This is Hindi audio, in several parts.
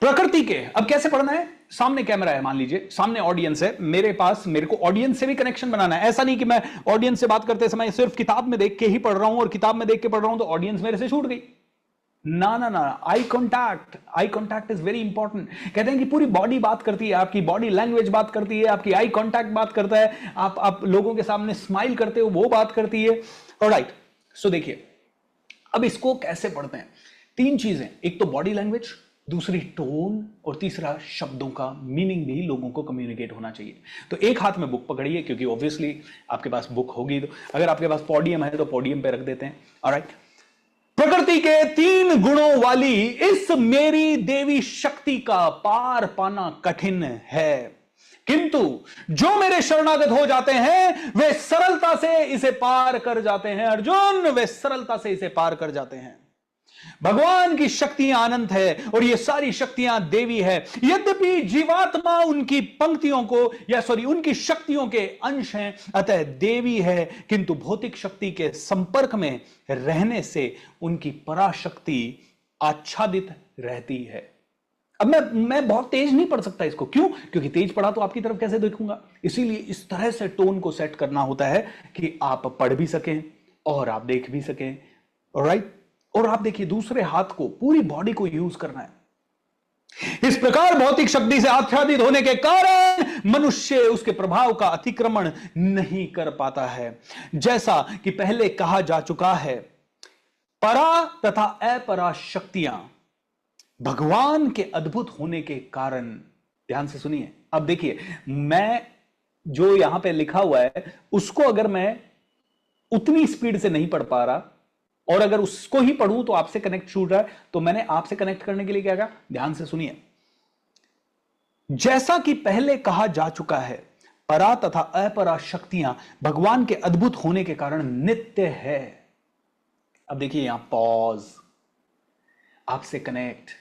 प्रकृति के अब कैसे पढ़ना है? सामने कैमरा है, मान लीजिए सामने ऑडियंस है मेरे पास, मेरे को ऑडियंस से भी कनेक्शन बनाना है। ऐसा नहीं कि मैं ऑडियंस से बात करते समय सिर्फ किताब में देख के ही पढ़ रहा हूं और किताब में देख के पढ़ रहा हूं तो ऑडियंस मेरे से छूट गई। ना ना ना, eye contact is very important. कहते हैं कि पूरी बॉडी बात करती है, आपकी बॉडी लैंग्वेज बात करती है, आपकी आई कॉन्टैक्ट बात करता है, आप लोगों के सामने स्माइल करते हो वो बात करती है। ऑलराइट, सो देखिए अब इसको कैसे पढ़ते हैं। 3 चीजें, एक तो बॉडी लैंग्वेज, दूसरी टोन और तीसरा शब्दों का मीनिंग भी लोगों को कम्युनिकेट होना चाहिए। तो एक हाथ में बुक पकड़िए क्योंकि ऑब्वियसली आपके पास बुक होगी, तो अगर आपके पास पोडियम है तो पोडियम पे रख देते हैं। ऑलराइट, प्रकृति के 3 गुणों वाली इस मेरी देवी शक्ति का पार पाना कठिन है, किंतु जो मेरे शरणागत हो जाते हैं वे सरलता से इसे पार कर जाते हैं। अर्जुन, वे सरलता से इसे पार कर जाते हैं। भगवान की शक्तियां अनंत है और ये सारी शक्तियां देवी है। यद्यपि जीवात्मा उनकी पंक्तियों को उनकी शक्तियों के अंश हैं, अतः देवी है, किंतु भौतिक शक्ति के संपर्क में रहने से उनकी पराशक्ति आच्छादित रहती है। अब मैं बहुत तेज नहीं पढ़ सकता इसको, क्यों? क्योंकि तेज पढ़ा तो आपकी तरफ कैसे देखूंगा। इसीलिए इस तरह से टोन को सेट करना होता है कि आप पढ़ भी सकें और आप देख भी सकें। ऑलराइट, और आप देखिए दूसरे हाथ को, पूरी बॉडी को यूज करना है। इस प्रकार भौतिक शक्ति से आच्छादित होने के कारण मनुष्य उसके प्रभाव का अतिक्रमण नहीं कर पाता है। जैसा कि पहले कहा जा चुका है, परा तथा अपरा शक्तियां भगवान के अद्भुत होने के कारण, ध्यान से सुनिए। अब देखिए मैं जो यहां पे लिखा हुआ है उसको अगर मैं उतनी स्पीड से नहीं पढ़ पा रहा और अगर उसको ही पढ़ूं तो आपसे कनेक्ट छूट रहा है, तो मैंने आपसे कनेक्ट करने के लिए क्या कहा, ध्यान से सुनिए। जैसा कि पहले कहा जा चुका है, परा तथा अपरा शक्तियां भगवान के अद्भुत होने के कारण नित्य है। अब देखिए यहां पॉज, आपसे कनेक्ट।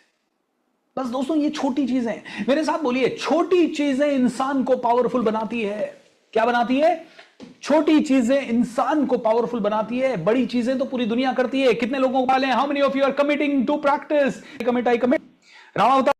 बस दोस्तों ये छोटी चीजें, मेरे साथ बोलिए, छोटी चीजें इंसान को पावरफुल बनाती है। क्या बनाती है? छोटी चीजें इंसान को पावरफुल बनाती है, बड़ी चीजें तो पूरी दुनिया करती है। कितने लोगों को पाले? How many of you are committing to practice? Commit, I commit. Rama